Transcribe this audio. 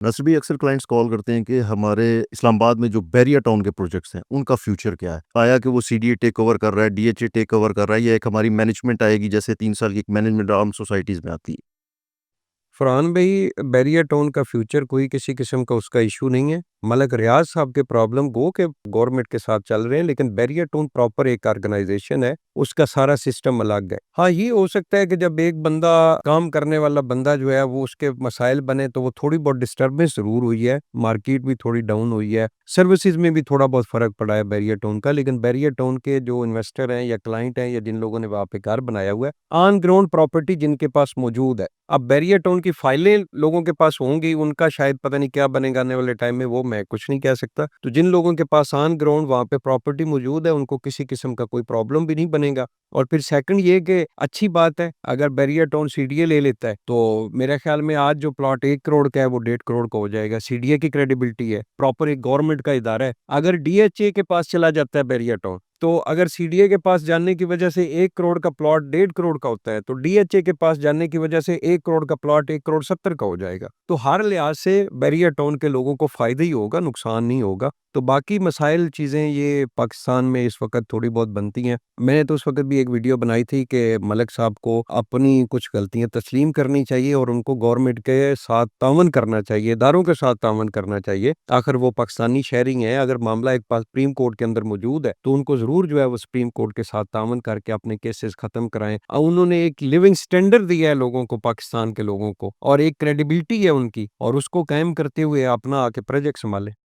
نصر بھی اکثر کلائنٹس کال کرتے ہیں کہ ہمارے اسلام آباد میں جو بیریا ٹاؤن کے پروجیکٹس ہیں ان کا فیوچر کیا ہے؟ آیا کہ وہ سی ڈی اے ٹیک اوور کر رہا ہے، ڈی ایچ اے ٹیک اوور کر رہا ہے، یا ایک ہماری مینجمنٹ آئے گی جیسے 3 سال کی ایک مینجمنٹ عام سوسائٹیز میں آتی ہے؟ فرحان بھائی، بیریا ٹاؤن کا فیوچر کوئی کسی قسم کا اس کا ایشو نہیں ہے۔ ملک ریاض صاحب کے پرابلم گو کہ گورنمنٹ کے ساتھ چل رہے ہیں، لیکن بیریا ٹاؤن پراپر ایک آرگنائزیشن ہے، اس کا سارا سسٹم الگ ہے۔ ہاں، یہ ہو سکتا ہے کہ جب ایک بندہ کام کرنے والا بندہ جو ہے وہ اس کے مسائل بنے تو وہ تھوڑی بہت ڈسٹربنس ضرور ہوئی ہے، مارکیٹ بھی تھوڑی ڈاؤن ہوئی ہے، سروسز میں بھی تھوڑا بہت فرق پڑا ہے بیریا ٹاؤن کا، لیکن بیریا ٹاؤن کے جو انویسٹر ہیں یا کلائنٹ ہیں یا جن لوگوں نے وہاں پہ گھر بنایا ہوا ہے، آن گراؤنڈ پراپرٹی جن کے پاس موجود ہے۔ اب بیریا ٹاؤن کی فائلیں لوگوں کے پاس ہوں گی، ان کا شاید پتہ نہیں کیا بنے گا آنے والے ٹائم میں، وہ میں کچھ نہیں کہہ سکتا۔ تو جن لوگوں کے پاس آن گراؤنڈ وہاں پہ پراپرٹی موجود ہے، ان کو کسی قسم کا کوئی پرابلم بھی نہیں بنے گا۔ اور پھر سیکنڈ یہ کہ اچھی بات ہے، اگر بیریا ٹاؤن سی ڈی اے لے لیتا ہے تو میرے خیال میں آج جو پلاٹ 1 کروڑ کا ہے وہ 1.5 کروڑ کا ہو جائے گا۔ سی ڈی اے کی کریڈیبلٹی ہے، پراپر ایک گورنمنٹ کا ادارہ ہے۔ اگر ڈی ایچ اے کے پاس چلا جاتا ہے بیریا ٹاؤن، تو اگر سی ڈی اے کے پاس جاننے کی وجہ سے 1 کروڑ کا پلاٹ 1.5 کروڑ کا ہوتا ہے، تو ڈی ایچ اے کے پاس جاننے کی وجہ سے 1 کروڑ کا پلاٹ 1 کروڑ 70 کا ہو جائے گا۔ تو ہر لحاظ سے بیریا ٹاؤن کے لوگوں کو فائدہ ہی ہوگا، نقصان نہیں ہوگا۔ تو باقی مسائل چیزیں یہ پاکستان میں اس وقت تھوڑی بہت بنتی ہیں۔ میں نے تو اس وقت بھی ایک ویڈیو بنائی تھی کہ ملک صاحب کو اپنی کچھ غلطیاں تسلیم کرنی چاہیے اور ان کو گورنمنٹ کے ساتھ تعاون کرنا چاہیے، اداروں کے ساتھ تعاون کرنا چاہیے۔ آخر وہ پاکستانی شہری ہیں، اگر معاملہ ایک پاس سپریم کورٹ کے اندر موجود ہے تو ان کو ضرور جو ہے وہ سپریم کورٹ کے ساتھ تعاون کر کے اپنے کیسز ختم کرائیں۔ انہوں نے ایک لیونگ سٹینڈرڈ دیا ہے لوگوں کو، پاکستان کے لوگوں کو، اور ایک کریڈیبلٹی ہے ان کی، اور اس کو قائم کرتے ہوئے اپنا آ کے پروجیکٹ سنبھالیں۔